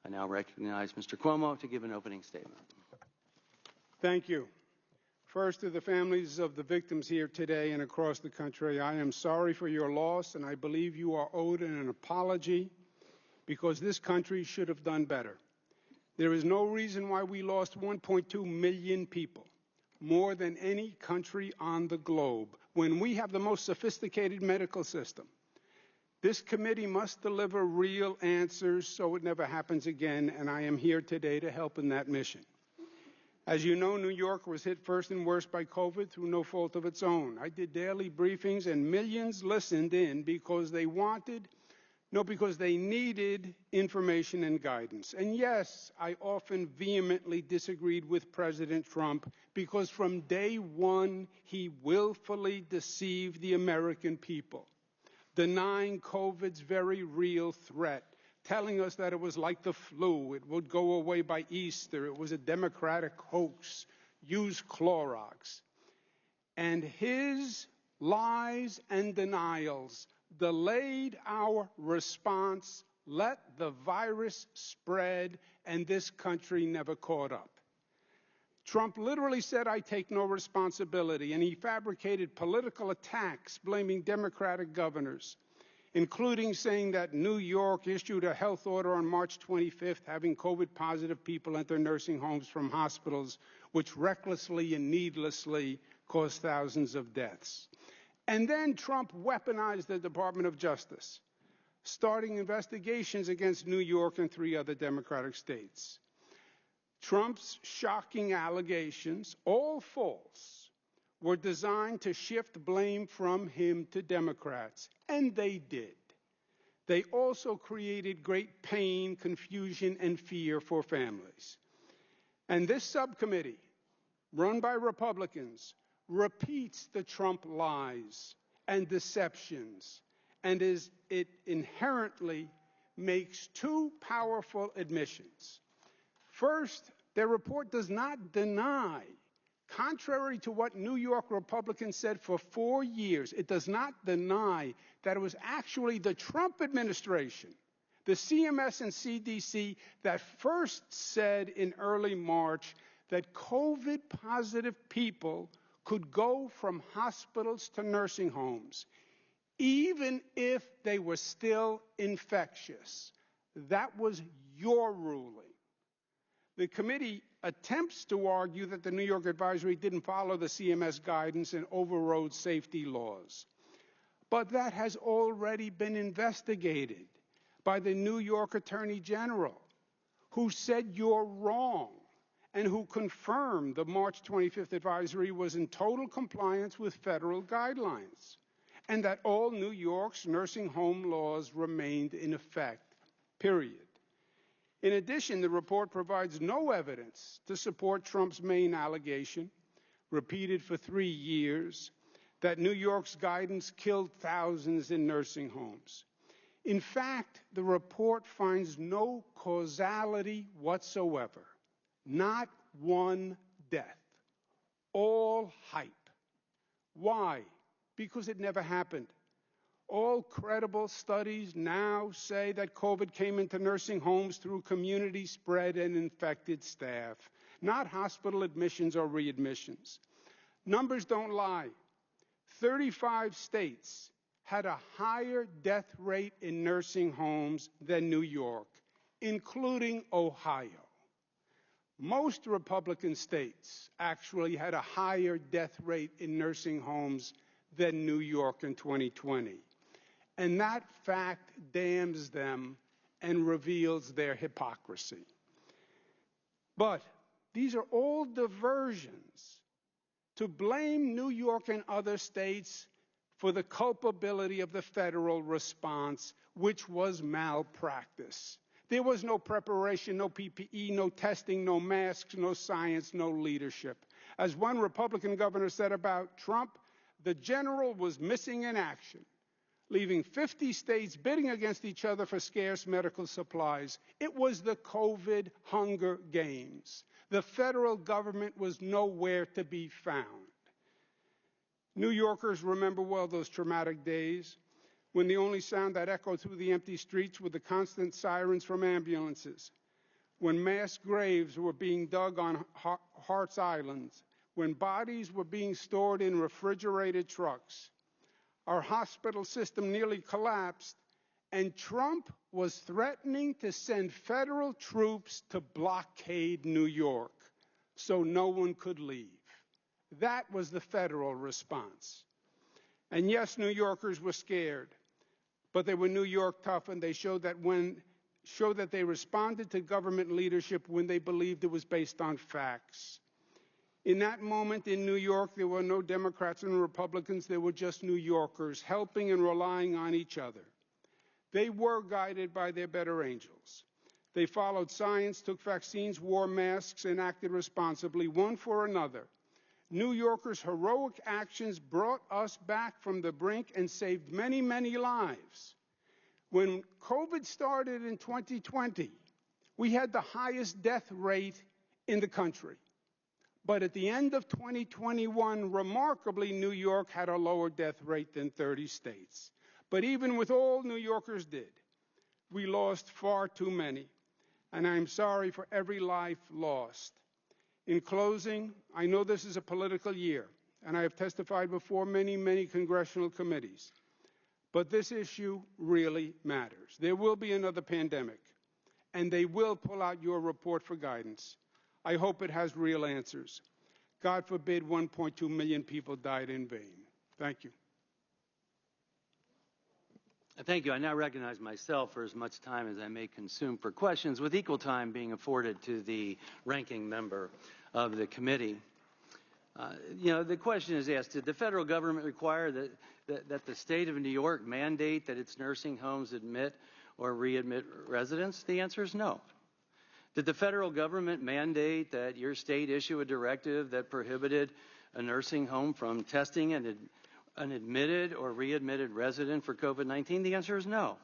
I now recognize Mr. Cuomo to give an opening statement. Thank you. First, to the families of the victims here today and across the country, I am sorry for your loss, and I believe you are owed an apology because this country should have done better. There is no reason why we lost 1.2 million people, more than any country on the globe, when we have the most sophisticated medical system. This committee must deliver real answers so it never happens again, and I am here today to help in that mission. As you know, New York was hit first and worst by COVID through no fault of its own. I did daily briefings, and millions listened in because they because they needed information and guidance. And yes, I often vehemently disagreed with President Trump because from day one, he willfully deceived the American people, denying COVID's very real threat, telling us that it was like the flu, it would go away by Easter, it was a Democratic hoax, use Clorox. And his lies and denials delayed our response, let the virus spread, and this country never caught up. Trump literally said, "I take no responsibility," and he fabricated political attacks blaming Democratic governors, including saying that New York issued a health order on March 25th having COVID-positive people enter nursing homes from hospitals, which recklessly and needlessly caused thousands of deaths. And then Trump weaponized the Department of Justice, starting investigations against New York and 3 other Democratic states. Trump's shocking allegations, all false, were designed to shift blame from him to Democrats, and they did. They also created great pain, confusion, and fear for families. And this subcommittee, run by Republicans, repeats the Trump lies and deceptions, and it inherently makes 2 powerful admissions. First, their report does not deny, contrary to what New York Republicans said for 4 years, it does not deny that it was actually the Trump administration, the CMS and CDC, that first said in early March that COVID-positive people could go from hospitals to nursing homes, even if they were still infectious. That was your ruling. The committee attempts to argue that the New York advisory didn't follow the CMS guidance and overrode safety laws. But that has already been investigated by the New York Attorney General, who said you're wrong and who confirmed the March 25th advisory was in total compliance with federal guidelines, and that all New York's nursing home laws remained in effect, period. In addition, the report provides no evidence to support Trump's main allegation, repeated for 3 years, that New York's guidance killed thousands in nursing homes. In fact, the report finds no causality whatsoever, not one death, all hype. Why? Because it never happened. All credible studies now say that COVID came into nursing homes through community spread and infected staff, not hospital admissions or readmissions. Numbers don't lie. 35 states had a higher death rate in nursing homes than New York, including Ohio. Most Republican states actually had a higher death rate in nursing homes than New York in 2020. And that fact damns them and reveals their hypocrisy. But these are all diversions to blame New York and other states for the culpability of the federal response, which was malpractice. There was no preparation, no PPE, no testing, no masks, no science, no leadership. As one Republican governor said about Trump, the general was missing in action, leaving 50 states bidding against each other for scarce medical supplies. It was the COVID Hunger Games. The federal government was nowhere to be found. New Yorkers remember well those traumatic days when the only sound that echoed through the empty streets were the constant sirens from ambulances, when mass graves were being dug on Hart's Island, when bodies were being stored in refrigerated trucks. Our hospital system nearly collapsed, and Trump was threatening to send federal troops to blockade New York so no one could leave. That was the federal response. And yes, New Yorkers were scared, but they were New York tough, and they showed that they responded to government leadership when they believed it was based on facts. In that moment in New York, there were no Democrats and Republicans. There were just New Yorkers helping and relying on each other. They were guided by their better angels. They followed science, took vaccines, wore masks, and acted responsibly, one for another. New Yorkers' heroic actions brought us back from the brink and saved many, many lives. When COVID started in 2020, we had the highest death rate in the country. But at the end of 2021, remarkably, New York had a lower death rate than 30 states. But even with all New Yorkers did, we lost far too many. And I'm sorry for every life lost. In closing, I know this is a political year, and I have testified before many, many congressional committees. But this issue really matters. There will be another pandemic, and they will pull out your report for guidance. I hope it has real answers. God forbid 1.2 million people died in vain. Thank you. Thank you. I now recognize myself for as much time as I may consume for questions, with equal time being afforded to the ranking member of the committee. The question is asked, did the federal government require that the state of New York mandate that its nursing homes admit or readmit residents? The answer is no. Did the federal government mandate that your state issue a directive that prohibited a nursing home from testing an admitted or readmitted resident for COVID-19? The answer is no.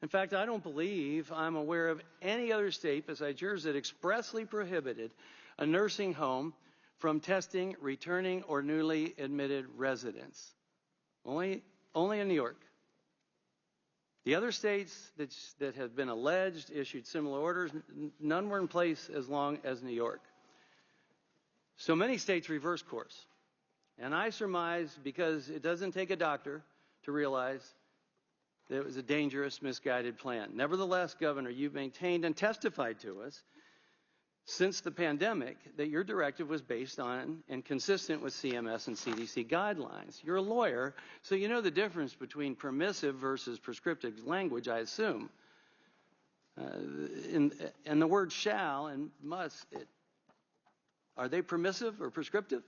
In fact, I don't believe I'm aware of any other state besides yours that expressly prohibited a nursing home from testing returning or newly admitted residents. Only in New York. The other states that have been alleged issued similar orders. None were in place as long as New York. So many states reverse course. And I surmise, because it doesn't take a doctor to realize that it was a dangerous, misguided plan. Nevertheless, Governor, you've maintained and testified to us since the pandemic that your directive was based on and consistent with CMS and CDC guidelines. You're a lawyer, so you know the difference between permissive versus prescriptive language, I assume. And the word shall and must, are they permissive or prescriptive?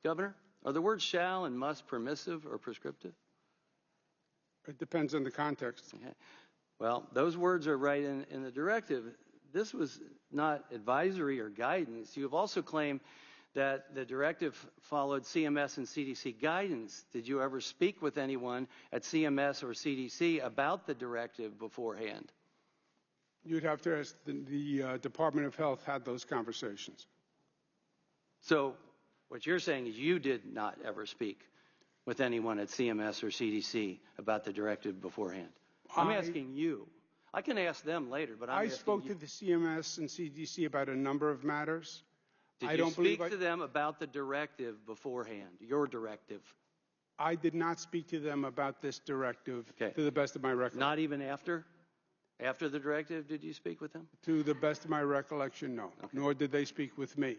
Governor, are the words shall and must permissive or prescriptive? It depends on the context. Okay. Well, those words are right in the directive. This was not advisory or guidance. You have also claimed that the directive followed CMS and CDC guidance. Did you ever speak with anyone at CMS or CDC about the directive beforehand? You'd have to ask the Department of Health had those conversations. So what you're saying is you did not ever speak with anyone at CMS or CDC about the directive beforehand. I'm asking you. I can ask them later, but I spoke to the CMS and CDC about a number of matters. Did you speak to them about the directive beforehand, your directive? I did not speak to them about this directive, to the best of my recollection. Not even after? After the directive, did you speak with them? To the best of my recollection, no. Okay. Nor did they speak with me.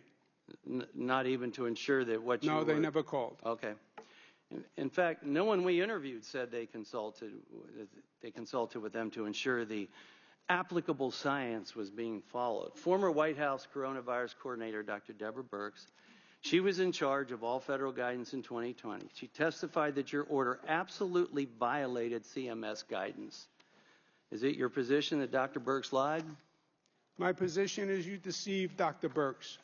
Not even to ensure that what you No, they never called. Okay. In fact, no one we interviewed said they consulted with them to ensure the applicable science was being followed. Former White House coronavirus coordinator, Dr. Deborah Birx, she was in charge of all federal guidance in 2020. She testified that your order absolutely violated CMS guidance. Is it your position that Dr. Birx lied? My position is you deceived Dr. Birx.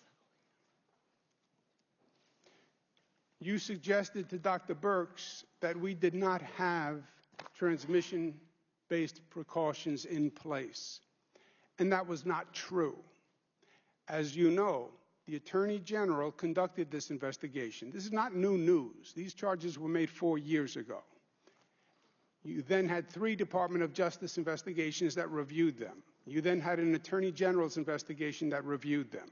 You suggested to Dr. Birx that we did not have transmission-based precautions in place, and that was not true. As you know, the Attorney General conducted this investigation. This is not new news. These charges were made 4 years ago. You then had 3 Department of Justice investigations that reviewed them. You then had an Attorney General's investigation that reviewed them.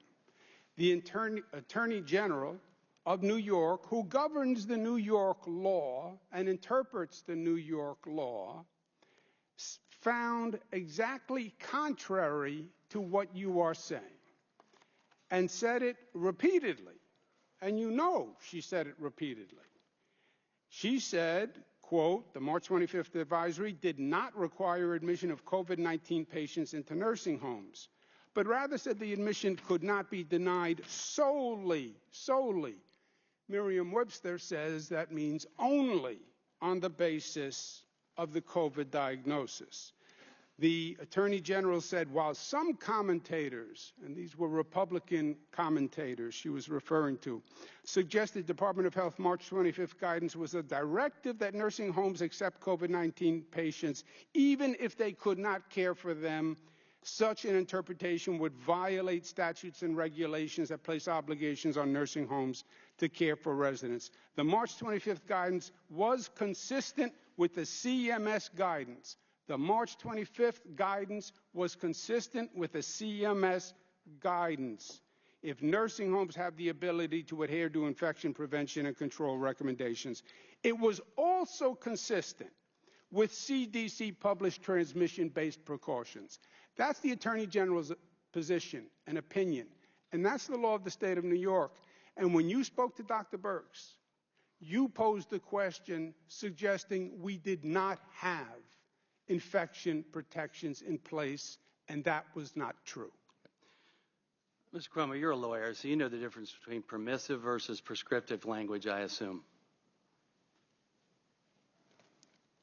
The Attorney General of New York, who governs the New York law and interprets the New York law, found exactly contrary to what you are saying and said it repeatedly. And you know she said it repeatedly. She said, quote, the March 25th advisory did not require admission of COVID-19 patients into nursing homes, but rather said the admission could not be denied solely. Merriam-Webster says that means only on the basis of the COVID diagnosis. The Attorney General said while some commentators, and these were Republican commentators she was referring to, suggested Department of Health March 25th guidance was a directive that nursing homes accept COVID-19 patients even if they could not care for them, such an interpretation would violate statutes and regulations that place obligations on nursing homes to care for residents. The March 25th guidance was consistent with the CMS guidance. The March 25th guidance was consistent with the CMS guidance. If nursing homes have the ability to adhere to infection prevention and control recommendations, it was also consistent with CDC published transmission-based precautions. That's the Attorney General's position and opinion, and that's the law of the state of New York. And when you spoke to Dr. Birx, you posed the question suggesting we did not have infection protections in place, and that was not true. Mr. Cuomo, you're a lawyer, so you know the difference between permissive versus prescriptive language, I assume.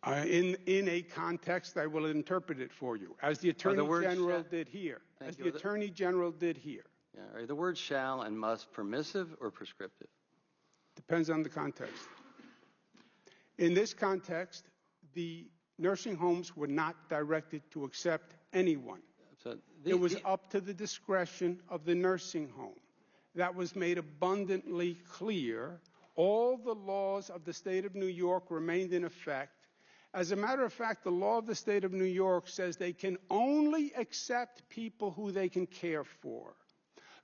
In a context, I will interpret it for you, as the Attorney General did here. As the Attorney General did here. Yeah, are the words shall and must permissive or prescriptive? Depends on the context. In this context, the nursing homes were not directed to accept anyone. So it was up to the discretion of the nursing home. That was made abundantly clear. All the laws of the state of New York remained in effect. As a matter of fact, the law of the state of New York says they can only accept people who they can care for.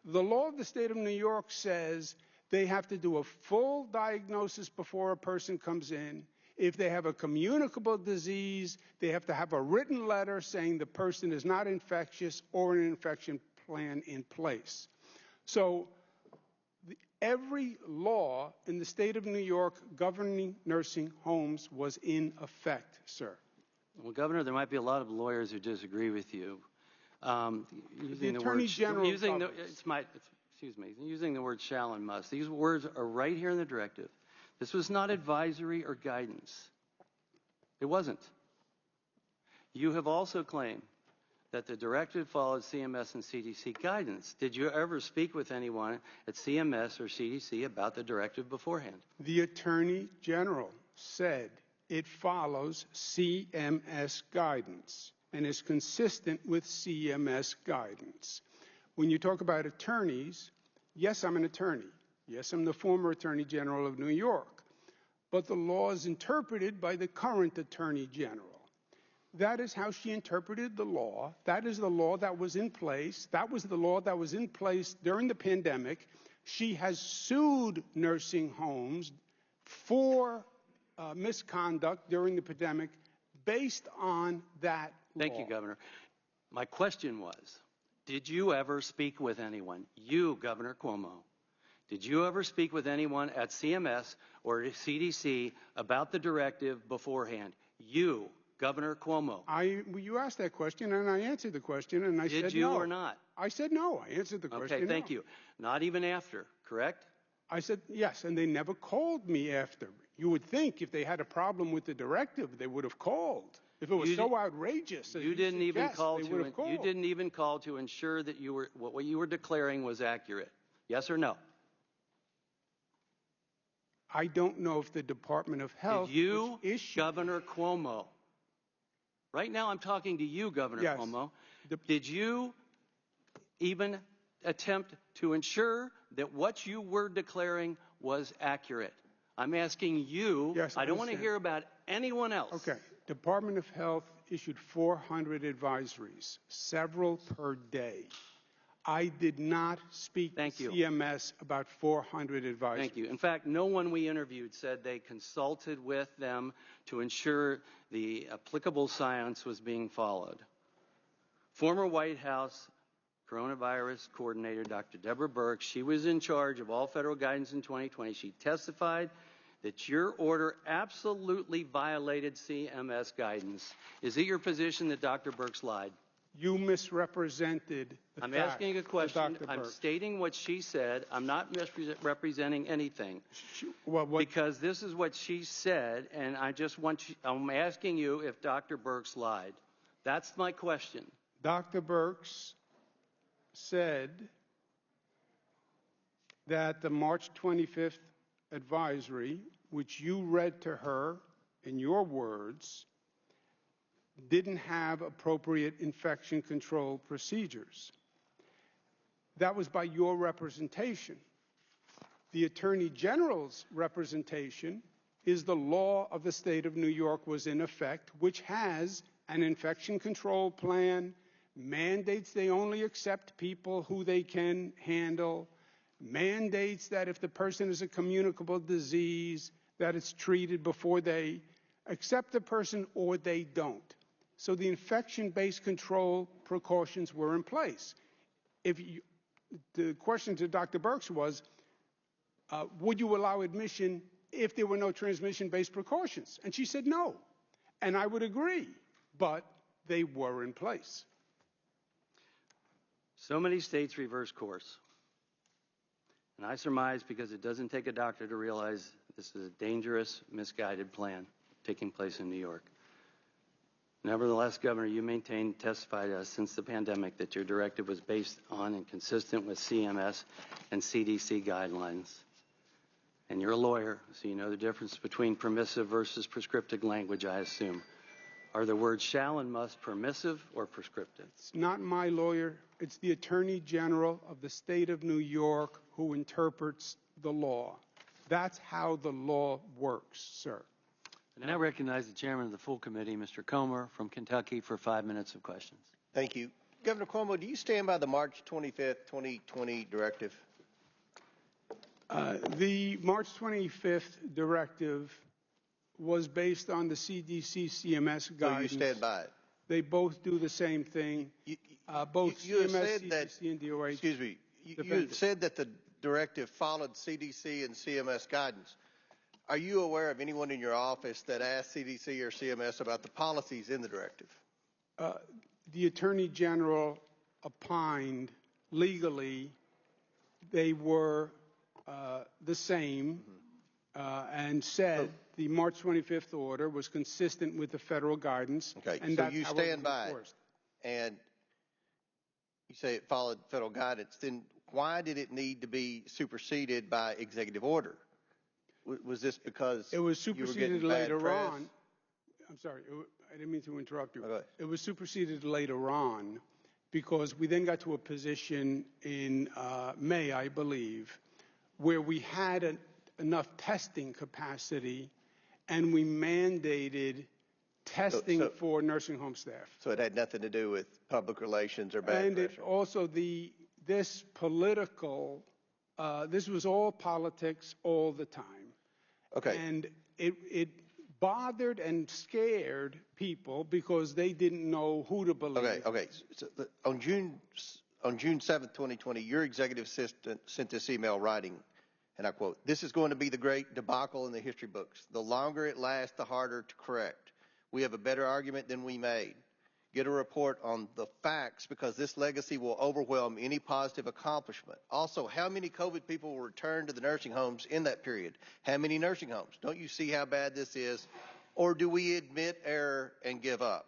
The law of the state of New York says they have to do a full diagnosis before a person comes in. If they have a communicable disease, they have to have a written letter saying the person is not infectious or an infection plan in place. So every law in the state of New York governing nursing homes was in effect, sir. Well, Governor, there might be a lot of lawyers who disagree with you. The Attorney General using the word shall and must. These words are right here in the directive. This was not advisory or guidance. It wasn't. You have also claimed that the directive followed CMS and CDC guidance. Did you ever speak with anyone at CMS or CDC about the directive beforehand? The Attorney General said it follows CMS guidance and is consistent with CMS guidance. When you talk about attorneys, yes, I'm an attorney. Yes, I'm the former Attorney General of New York. But the law is interpreted by the current Attorney General. That is how she interpreted the law. That is the law that was in place. That was the law that was in place during the pandemic. She has sued nursing homes for misconduct during the pandemic based on that law. Thank you, Governor. My question was, did you ever speak with anyone, you, Governor Cuomo, did you ever speak with anyone at CMS or CDC about the directive beforehand? You, Governor Cuomo. You asked that question, and I answered the question, and I said no. Did you or not? I said no. I answered the question. Okay, thank you. Not even after, correct? I said yes, and they never called me after. You would think if they had a problem with the directive, they would have called. If it was so outrageous, you didn't even call to ensure that what you were declaring was accurate. Yes or no? I don't know if the Department of Health. Did you, Governor Cuomo? Right now, I'm talking to you, Governor Cuomo. Did you even attempt to ensure that what you were declaring was accurate? I'm asking you. Yes, I don't want to hear about anyone else. Okay. Department of Health issued 400 advisories, several per day. I did not speak to CMS about 400 advisories. Thank you. In fact, no one we interviewed said they consulted with them to ensure the applicable science was being followed. Former White House coronavirus coordinator, Dr. Deborah Birx, she was in charge of all federal guidance in 2020. She testified that your order absolutely violated CMS guidance. Is it your position that Dr. Birx lied? You misrepresented the I'm fact, asking a question. Dr. I'm Birx. stating what she said. I'm not misrepresenting anything. Because this is what she said, and I'm asking you if Dr. Birx lied. That's my question. Dr. Birx said that the March 25th advisory, which you read to her in your words, didn't have appropriate infection control procedures. That was by your representation. The Attorney General's representation is the law of the state of New York was in effect, which has an infection control plan, mandates they only accept people who they can handle, mandates that if the person is a communicable disease, that it's treated before they accept the person or they don't. So the infection-based control precautions were in place. The question to Dr. Birx was, would you allow admission if there were no transmission-based precautions? And she said no. And I would agree, but they were in place. So many states reverse course. And I surmise because it doesn't take a doctor to realize this is a dangerous, misguided plan taking place in New York. Nevertheless, Governor, you testified to us since the pandemic that your directive was based on and consistent with CMS and CDC guidelines. And you're a lawyer, so you know the difference between permissive versus prescriptive language, I assume. Are the words shall and must permissive or prescriptive? It's not my lawyer. It's the Attorney General of the state of New York who interprets the law. That's how the law works, sir. I now recognize the chairman of the full committee, Mr. Comer from Kentucky, for 5 minutes of questions. Thank you. Governor Cuomo, do you stand by the March 25th, 2020 directive? The March 25th directive was based on the CDC CMS guidance. So you stand by it? They both do the same thing. Both CMS, CDC, and DOH. Excuse me. You said that the directive followed CDC and CMS guidance. Are you aware of anyone in your office that asked CDC or CMS about the policies in the directive? The Attorney General opined legally they were the same and said the March 25th order was consistent with the federal guidance. Okay, and so that's you how stand it by was it, and you say it followed federal guidance. Then why did it need to be superseded by executive order? Was this because it was superseded later on? I'm sorry, I didn't mean to interrupt you. Okay. It was superseded later on because we then got to a position in May, I believe, where we had enough testing capacity and we mandated testing for nursing home staff. So it had nothing to do with public relations or bad pressure? And also this was all politics all the time. Okay. And it bothered and scared people because they didn't know who to believe. Okay. So on June 7th, 2020, your executive assistant sent this email writing, and I quote, "This is going to be the great debacle in the history books. The longer it lasts, the harder to correct. We have a better argument than we made. Get a report on the facts because this legacy will overwhelm any positive accomplishment. Also, how many COVID people will return to the nursing homes in that period? How many nursing homes? Don't you see how bad this is? Or do we admit error and give up?"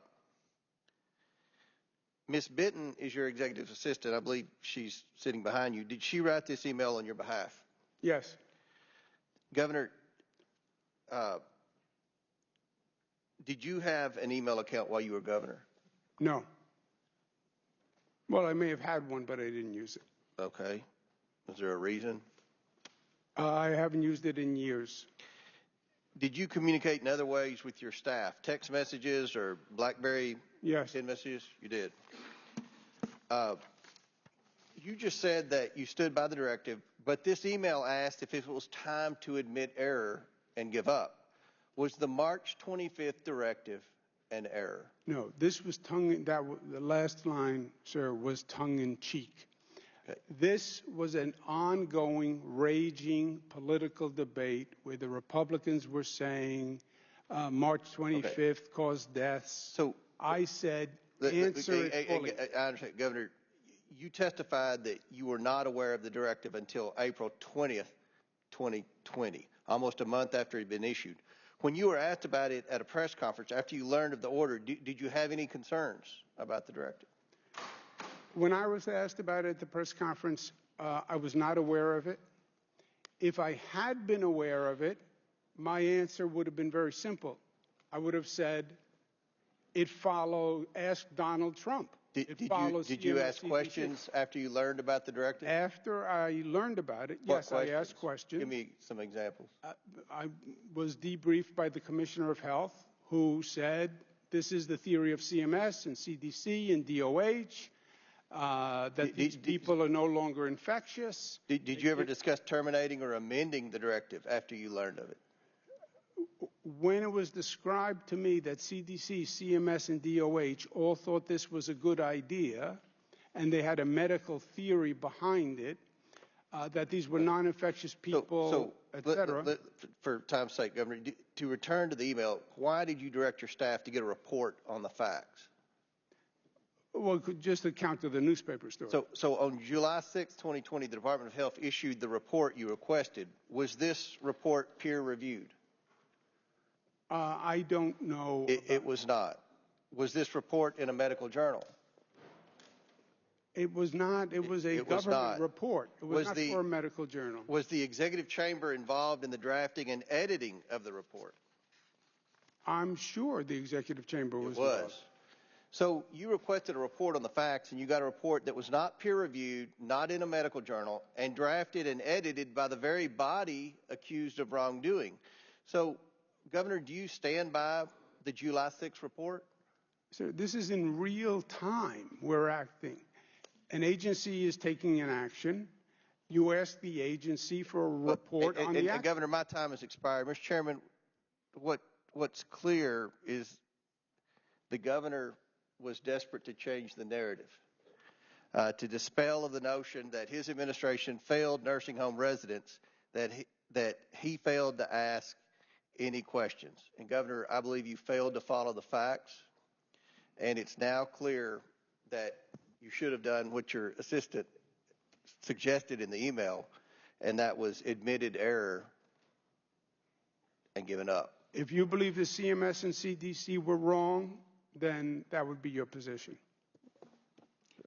Ms. Benton is your executive assistant. I believe she's sitting behind you. Did she write this email on your behalf? Yes. Governor, did you have an email account while you were governor? No. Well, I may have had one, but I didn't use it. Okay. Was there a reason? I haven't used it in years. Did you communicate in other ways with your staff? Text messages or BlackBerry Yes. messages? You did. You just said that you stood by the directive, but this email asked if it was time to admit error and give up. Was the March 25th directive an error? No, this was the last line, sir, was tongue in cheek. Okay. This was an ongoing, raging political debate where the Republicans were saying March 25th caused deaths. So I said, answer it fully. I understand, Governor. You testified that you were not aware of the directive until April 20th, 2020, almost a month after it had been issued. When you were asked about it at a press conference after you learned of the order, did you have any concerns about the directive? When I was asked about it at the press conference, I was not aware of it. If I had been aware of it, my answer would have been very simple. I would have said, it followed, ask Donald Trump. Did you ask questions after you learned about the directive? After I learned about it, yes, I asked questions. Give me some examples. I was debriefed by the Commissioner of Health, who said, this is the theory of CMS and CDC and DOH, that these people are no longer infectious. Did you ever discuss terminating or amending the directive after you learned of it? When it was described to me that CDC, CMS, and DOH all thought this was a good idea, and they had a medical theory behind it, that these were non-infectious people, etc. For time's sake, Governor, to return to the email, why did you direct your staff to get a report on the facts? Well, just to counter the newspaper story. So on July 6, 2020, the Department of Health issued the report you requested. Was this report peer-reviewed? I don't know. It was not. Was this report in a medical journal? It was not. It was a government report. It was not for a medical journal. Was the executive chamber involved in the drafting and editing of the report? I'm sure the executive chamber was. It was. So you requested a report on the facts, and you got a report that was not peer-reviewed, not in a medical journal, and drafted and edited by the very body accused of wrongdoing. So, Governor, do you stand by the July 6 report? Sir, this is in real time we're acting. An agency is taking an action. You ask the agency for a report on the action. Governor, my time has expired. Mr. Chairman, what's clear is the governor was desperate to change the narrative, to dispel of the notion that his administration failed nursing home residents, that he failed to ask any questions. And Governor, I believe you failed to follow the facts, and it's now clear that you should have done what your assistant suggested in the email, and that was admitted error and given up. If you believe the CMS and CDC were wrong, then that would be your position.